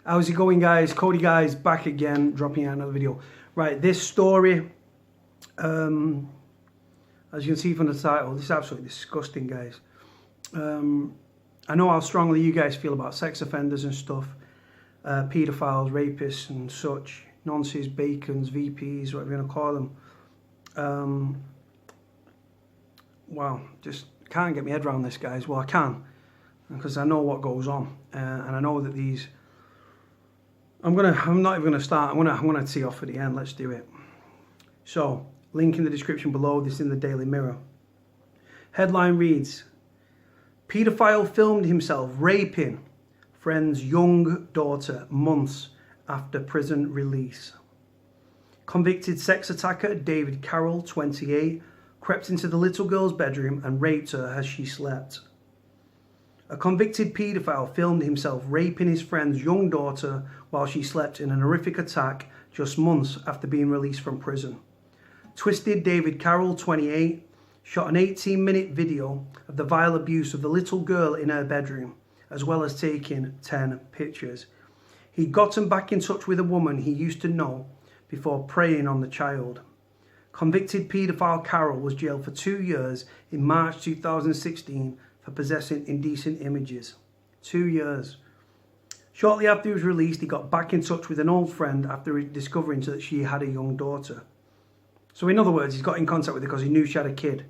How's it going, guys? Cody guys back again, dropping out another video. Right, this story, as you can see from the title, this is absolutely disgusting, guys. I know how strongly you guys feel about sex offenders and stuff, paedophiles, rapists and such, nonces, bacons, VPs, whatever you want to call them. Wow, just can't get my head around this, guys. Well, I can, because I know what goes on, and I know that these. I'm not even gonna start. I'm gonna tee off at the end. Let's do it. So, link in the description below. This is in the Daily Mirror. Headline reads: Paedophile filmed himself raping friend's young daughter months after prison release. Convicted sex attacker David Carroll, 28, crept into the little girl's bedroom and raped her as she slept. A convicted paedophile filmed himself raping his friend's young daughter while she slept in an horrific attack just months after being released from prison. Twisted David Carroll, 28, shot an 18-minute video of the vile abuse of the little girl in her bedroom, as well as taking 10 pictures. He'd gotten back in touch with a woman he used to know before preying on the child. Convicted paedophile Carroll was jailed for 2 years in March 2016 for possessing indecent images. 2 years. Shortly after he was released, he got back in touch with an old friend after discovering that she had a young daughter. So in other words, he's got in contact with her because he knew she had a kid,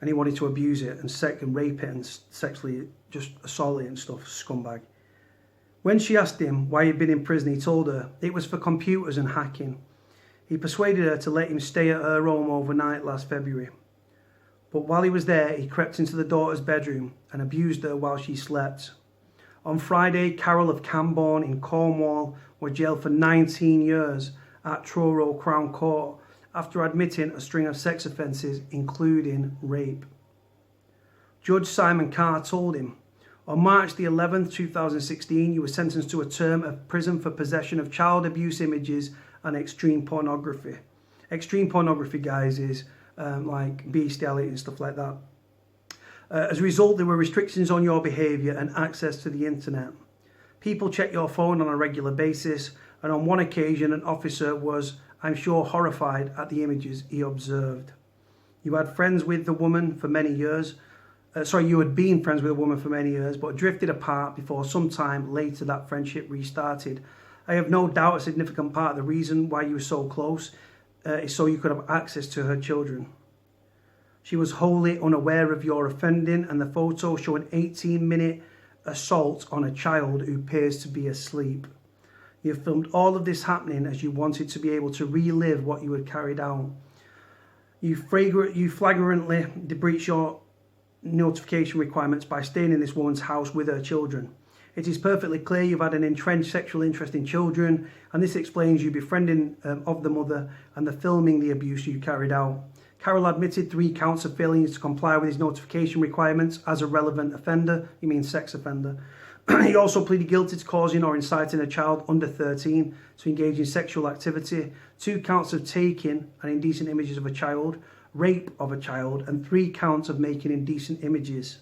and he wanted to abuse it and rape it and sexually just assault it and stuff. Scumbag. When she asked him why he'd been in prison, he told her it was for computers and hacking. He persuaded her to let him stay at her home overnight last February. But while he was there, he crept into the daughter's bedroom and abused her while she slept. On Friday, Carroll of Camborne in Cornwall was jailed for 19 years at Truro Crown Court after admitting a string of sex offences, including rape. Judge Simon Carr told him, on March the 11th, 2016, you were sentenced to a term of prison for possession of child abuse images and extreme pornography. Extreme pornography, guys, is like bestiality and stuff like that. As a result, there were restrictions on your behaviour and access to the internet. People check your phone on a regular basis, and on one occasion an officer was, I'm sure, horrified at the images he observed. You had friends with the woman for many years. You had been friends with a woman for many years, but drifted apart before some time later that friendship restarted. I have no doubt a significant part of the reason why you were so close is so you could have access to her children. She was wholly unaware of your offending, and the photos show an 18-minute assault on a child who appears to be asleep. You filmed all of this happening as you wanted to be able to relive what you had carried out. You flagrantly breached your notification requirements by staying in this woman's house with her children. It is perfectly clear you've had an entrenched sexual interest in children, and this explains you befriending of the mother and the filming the abuse you carried out. Carroll admitted 3 counts of failing to comply with his notification requirements as a relevant offender. He means sex offender. He also pleaded guilty to causing or inciting a child under 13 to engage in sexual activity, 2 counts of taking and indecent images of a child, rape of a child, and 3 counts of making indecent images.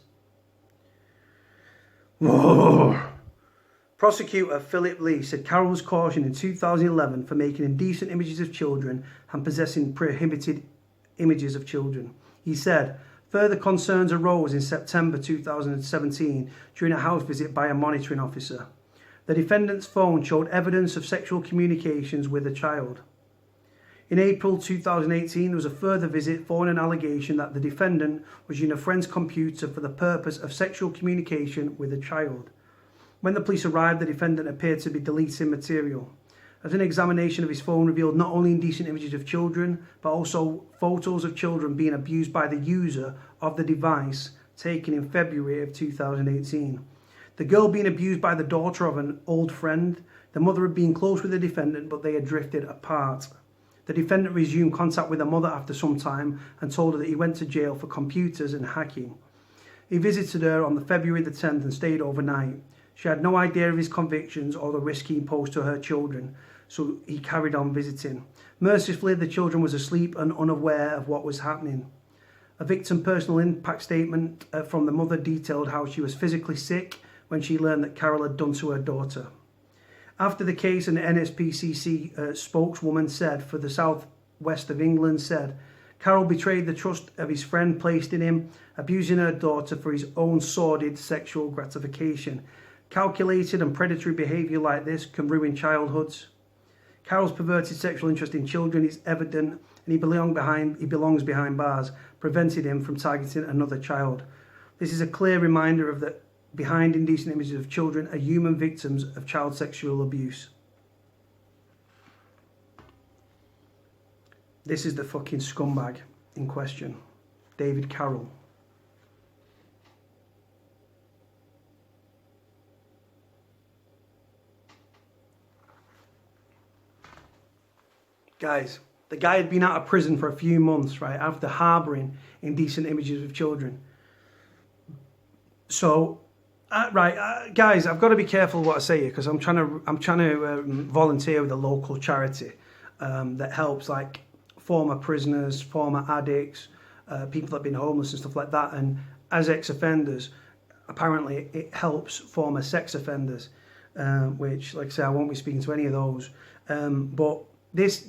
Whoa. Prosecutor Philip Lee said Carroll was cautioned in 2011 for making indecent images of children and possessing prohibited images of children. He said further concerns arose in September 2017 during a house visit by a monitoring officer. The defendant's phone showed evidence of sexual communications with a child. In April 2018, there was a further visit following an allegation that the defendant was using a friend's computer for the purpose of sexual communication with a child. When the police arrived, the defendant appeared to be deleting material. As an examination of his phone revealed not only indecent images of children, but also photos of children being abused by the user of the device taken in February of 2018. The girl being abused by the daughter of an old friend. The mother had been close with the defendant, but they had drifted apart. The defendant resumed contact with the mother after some time and told her that he went to jail for computers and hacking. He visited her on February the 10th and stayed overnight. She had no idea of his convictions or the risk he imposed to her children, so he carried on visiting. Mercifully, the children was asleep and unaware of what was happening. A victim personal impact statement from the mother detailed how she was physically sick when she learned that Carroll had done to her daughter. After the case, an NSPCC spokeswoman said for the southwest of England said, Carroll betrayed the trust of his friend placed in him, abusing her daughter for his own sordid sexual gratification. Calculated and predatory behaviour like this can ruin childhoods. Carroll's perverted sexual interest in children is evident, and he belongs behind bars, preventing him from targeting another child. This is a clear reminder of that behind indecent images of children are human victims of child sexual abuse. This is the fucking scumbag in question, David Carroll. Guys, the guy had been out of prison for a few months, right, after harbouring indecent images of children. So, guys, I've got to be careful what I say here because I'm trying to volunteer with a local charity that helps like former prisoners, former addicts, people that have been homeless and stuff like that. And as ex-offenders, apparently it helps former sex offenders, which, like I say, I won't be speaking to any of those. But this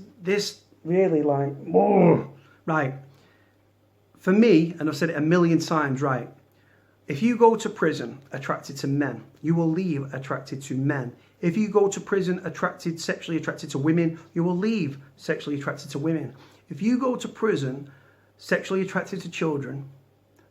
really like, whoa, right. For me, and I've said it a million times, right. If you go to prison attracted to men, you will leave attracted to men. If you go to prison sexually attracted to women, you will leave sexually attracted to women. If you go to prison sexually attracted to children,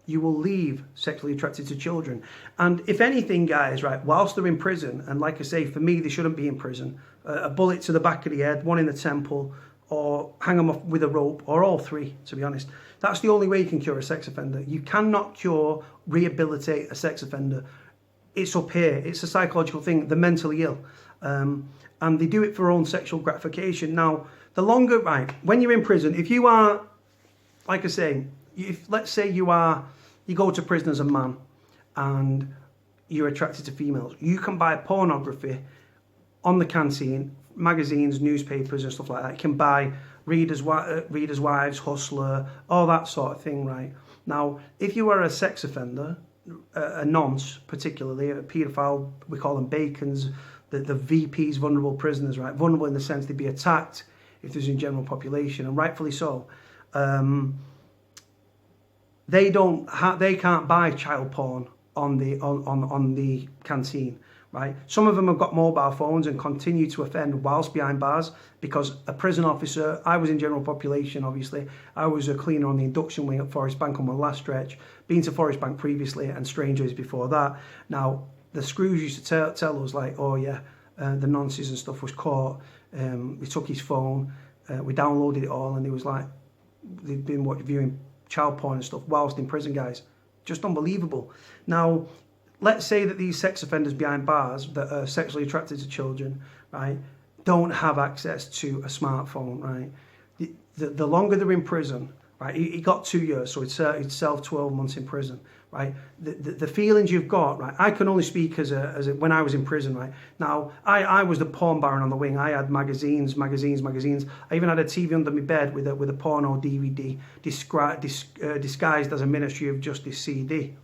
you will leave sexually attracted to children. And if anything, guys, right, whilst they're in prison, and like I say, for me, they shouldn't be in prison, a bullet to the back of the head, one in the temple, or hang them off with a rope, or all three, to be honest. That's the only way you can cure a sex offender. You cannot cure, rehabilitate a sex offender. It's up here. It's a psychological thing. They're mentally ill. And they do it for their own sexual gratification. Now, the longer, right, when you're in prison, if you are, like I say, if let's say you go to prison as a man and you're attracted to females, you can buy pornography on the canteen, magazines, newspapers and stuff like that. You can buy Reader's Wives, Hustler, all that sort of thing, right? Now, if you are a sex offender, a nonce particularly, a paedophile, we call them bacons, the VPs, vulnerable prisoners, right? Vulnerable in the sense they'd be attacked if there's in general population, and rightfully so. They can't buy child porn on the canteen, right? Some of them have got mobile phones and continue to offend whilst behind bars because a prison officer, I was in general population, obviously. I was a cleaner on the induction wing at Forest Bank on my last stretch, been to Forest Bank previously and Strangeways before that. Now, the screws used to tell us like, oh yeah, the nonsense and stuff was caught. We took his phone, we downloaded it all, and it was like, they'd been viewing child porn and stuff whilst in prison, guys. Just unbelievable. Now, let's say that these sex offenders behind bars that are sexually attracted to children, right, don't have access to a smartphone, right? The longer they're in prison, right, he got 2 years, so he'd served 12 months in prison, right? The feelings you've got, right, I can only speak as when I was in prison, right? Now, I was the porn baron on the wing. I had magazines. I even had a TV under my bed with a porno DVD disguised as a Ministry of Justice CD.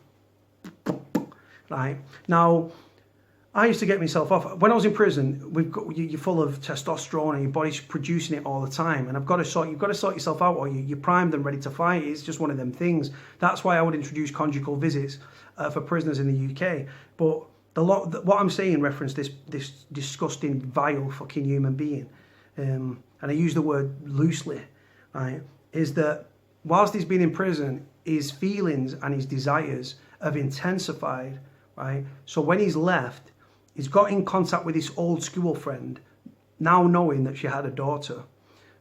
Right now, I used to get myself off when I was in prison. You're full of testosterone and your body's producing it all the time, and you've got to sort yourself out, or you're primed and ready to fight. It's just one of them things. That's why I would introduce conjugal visits for prisoners in the UK. But what I'm saying in reference this disgusting, vile fucking human being, and I use the word loosely, right, is that whilst he's been in prison, his feelings and his desires have intensified. Right, so when he's left, he's got in contact with his old school friend, now knowing that she had a daughter,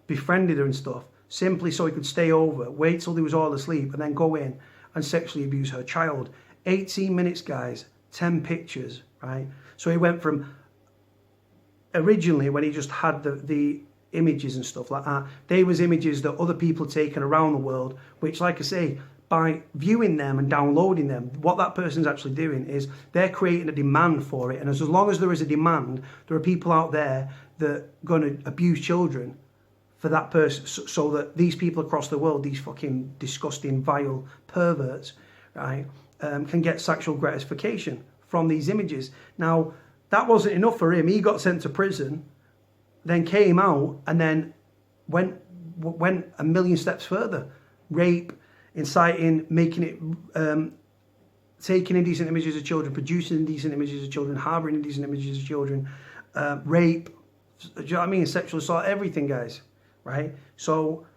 befriended her and stuff, simply so he could stay over, wait till they was all asleep, and then go in and sexually abuse her child. 18 minutes, guys, 10 pictures, right? So he went from, originally when he just had the images and stuff like that, they was images that other people taken around the world, which, like I say, by viewing them and downloading them, what that person's actually doing is they're creating a demand for it. And as long as there is a demand, there are people out there that are going to abuse children for that person, so that these people across the world, these fucking disgusting, vile perverts, right, can get sexual gratification from these images. Now, That wasn't enough for him. He got sent to prison, then came out, and then went a million steps further. Rape, inciting, making it, taking indecent images of children, producing indecent images of children, harbouring indecent images of children, rape, do you know what I mean? Sexual assault, everything, guys, right? So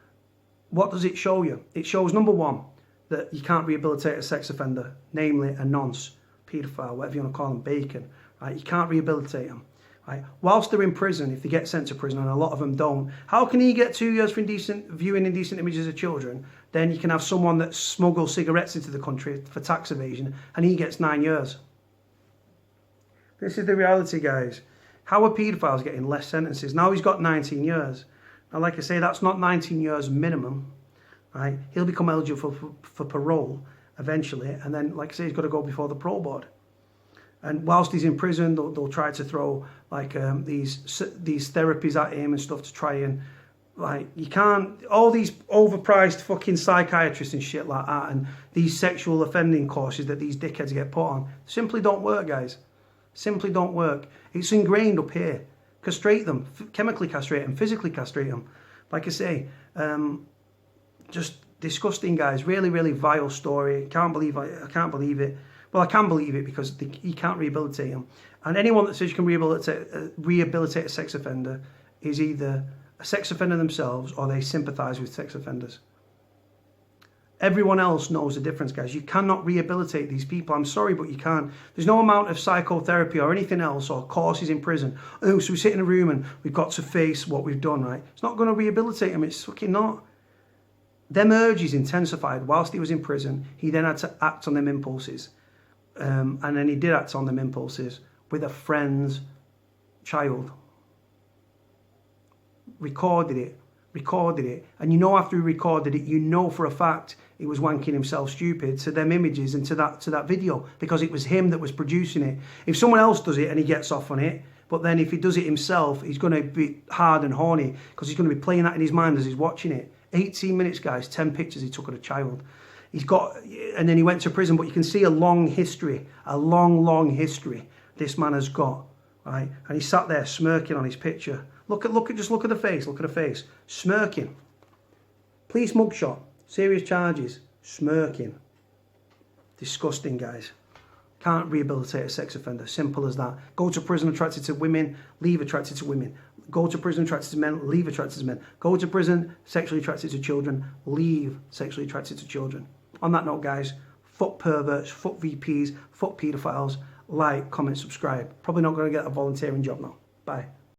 what does it show you? It shows, number one, that you can't rehabilitate a sex offender, namely a nonce, paedophile, whatever you want to call them, bacon, right? You can't rehabilitate them, right? Whilst they're in prison, if they get sent to prison, and a lot of them don't, how can he get 2 years for viewing indecent images of children? Then you can have someone that smuggles cigarettes into the country for tax evasion, and he gets 9 years. This is the reality, guys. How are paedophiles getting less sentences? Now he's got 19 years. Now, like I say, that's not 19 years minimum, right? He'll become eligible for parole eventually, and then, like I say, he's got to go before the parole board. And whilst he's in prison, they'll try to throw like these therapies at him and stuff to try and, like, you can't, all these overpriced fucking psychiatrists and shit like that, and these sexual offending courses that these dickheads get put on, simply don't work, guys. Simply don't work. It's ingrained up here. Castrate them, chemically castrate them, physically castrate them. Like I say, just disgusting, guys. Really, really vile story. I can't believe it. Well, I can believe it because you can't rehabilitate them. And anyone that says you can rehabilitate a sex offender is either a sex offender themselves or they sympathise with sex offenders. Everyone else knows the difference, guys. You cannot rehabilitate these people. I'm sorry, but you can't. There's no amount of psychotherapy or anything else or courses in prison. Oh, so we sit in a room and we've got to face what we've done, right? It's not going to rehabilitate him. It's fucking not. Them urges intensified whilst he was in prison. He then had to act on them impulses. And then he did act on them impulses with a friend's child. Recorded it. And you know, after he recorded it, you know for a fact he was wanking himself stupid to them images and to that video, because it was him that was producing it. If someone else does it and he gets off on it, but then if he does it himself, he's going to be hard and horny because he's going to be playing that in his mind as he's watching it. 18 minutes, guys, 10 pictures he took of a child. And then he went to prison, but you can see a long history this man has got, right? And he sat there smirking on his picture. Look at the face, smirking. Police mugshot, serious charges, smirking. Disgusting, guys. Can't rehabilitate a sex offender, simple as that. Go to prison attracted to women, leave attracted to women. Go to prison attracted to men, leave attracted to men. Go to prison sexually attracted to children, leave sexually attracted to children. On that note, guys, fuck perverts, fuck VPs, fuck paedophiles. Like, comment, subscribe. Probably not going to get a volunteering job now. Bye.